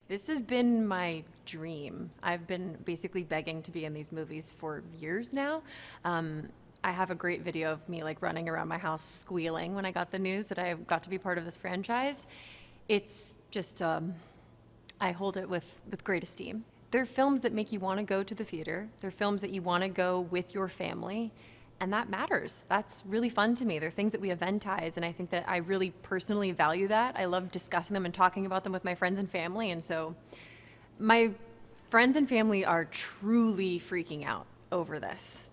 This has been my dream. I've been basically begging to be in these movies for years now. I have a great video of me like running around my house squealing when I got the news that I got to be part of this franchise. It's just, I hold it with great esteem. They're films that make you want to go to the theater. They're films that you want to go with your family. And that matters. That's really fun to me. They're things that we eventize, and I think that I really personally value that. I love discussing them and talking about them with my friends and family, and so my friends and family are truly freaking out over this.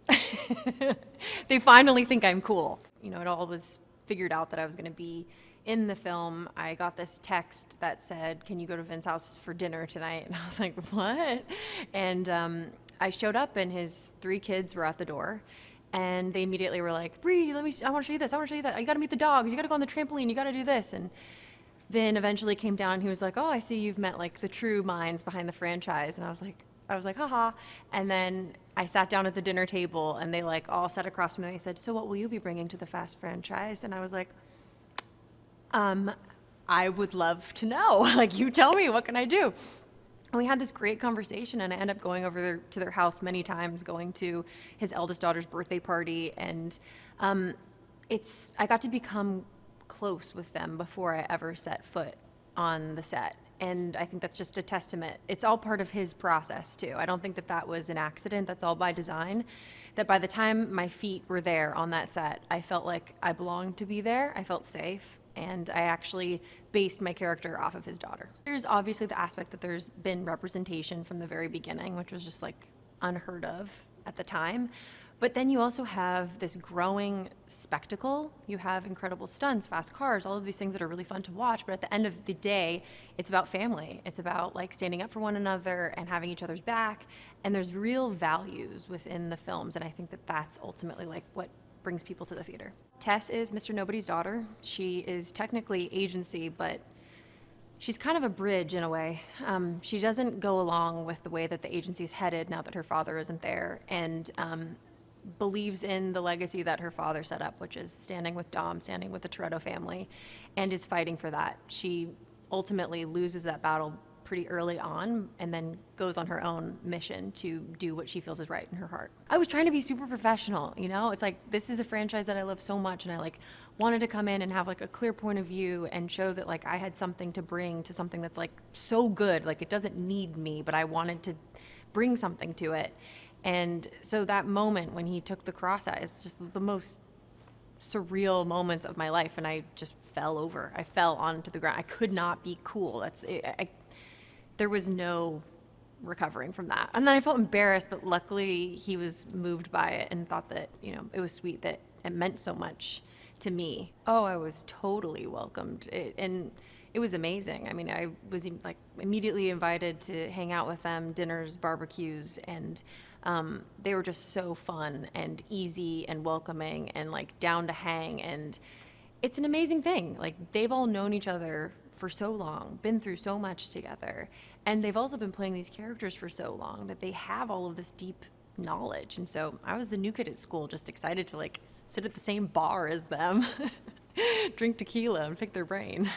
They finally think I'm cool. You know, it all was figured out that I was going to be in the film. I got this text that said, "Can you go to Vince's house for dinner tonight?" And I was like, "What?" And I showed up, and his 3 kids were at the door. And they immediately were like, "Brie, I want to show you this. I want to show you that. You got to meet the dogs. You got to go on the trampoline. You got to do this." And then eventually came down and he was like, "Oh, I see you've met like the true minds behind the franchise." And I was like, haha. And then I sat down at the dinner table and they like all sat across from me and they said, "So what will you be bringing to the Fast franchise?" And I was like, I would love to know. Like, you tell me, what can I do? And we had this great conversation, and I ended up going over to their house many times, going to his eldest daughter's birthday party, and I got to become close with them before I ever set foot on the set. And I think that's just a testament. It's all part of his process too. I don't think that was an accident. That's all by design. That by the time my feet were there on that set, I felt like I belonged to be there. I felt safe. And I actually based my character off of his daughter. There's obviously the aspect that there's been representation from the very beginning, which was just like unheard of at the time. But then you also have this growing spectacle. You have incredible stunts, fast cars, all of these things that are really fun to watch. But at the end of the day, it's about family. It's about like standing up for one another and having each other's back. And there's real values within the films. And I think that that's ultimately like what brings people to the theater. Tess is Mr. Nobody's daughter. She is technically agency, but she's kind of a bridge in a way. She doesn't go along with the way that the agency's headed now that her father isn't there, and believes in the legacy that her father set up, which is standing with Dom, standing with the Toretto family, and is fighting for that. She ultimately loses that battle pretty early on and then goes on her own mission to do what she feels is right in her heart. I was trying to be super professional, you know? It's like, this is a franchise that I love so much, and I like wanted to come in and have like a clear point of view and show that like I had something to bring to something that's like so good. Like, it doesn't need me, but I wanted to bring something to it. And so that moment when he took the cross out is just the most surreal moments of my life, and I just fell over. I fell onto the ground. I could not be cool. There was no recovering from that. And then I felt embarrassed, but luckily he was moved by it and thought that, you know, it was sweet that it meant so much to me. Oh, I was totally welcomed. And it was amazing. I mean, I was like immediately invited to hang out with them, dinners, barbecues, and they were just so fun and easy and welcoming and like down to hang. And it's an amazing thing. Like, they've all known each other for so long, been through so much together, and they've also been playing these characters for so long that they have all of this deep knowledge. And so I was the new kid at school, just excited to like sit at the same bar as them, drink tequila and pick their brain.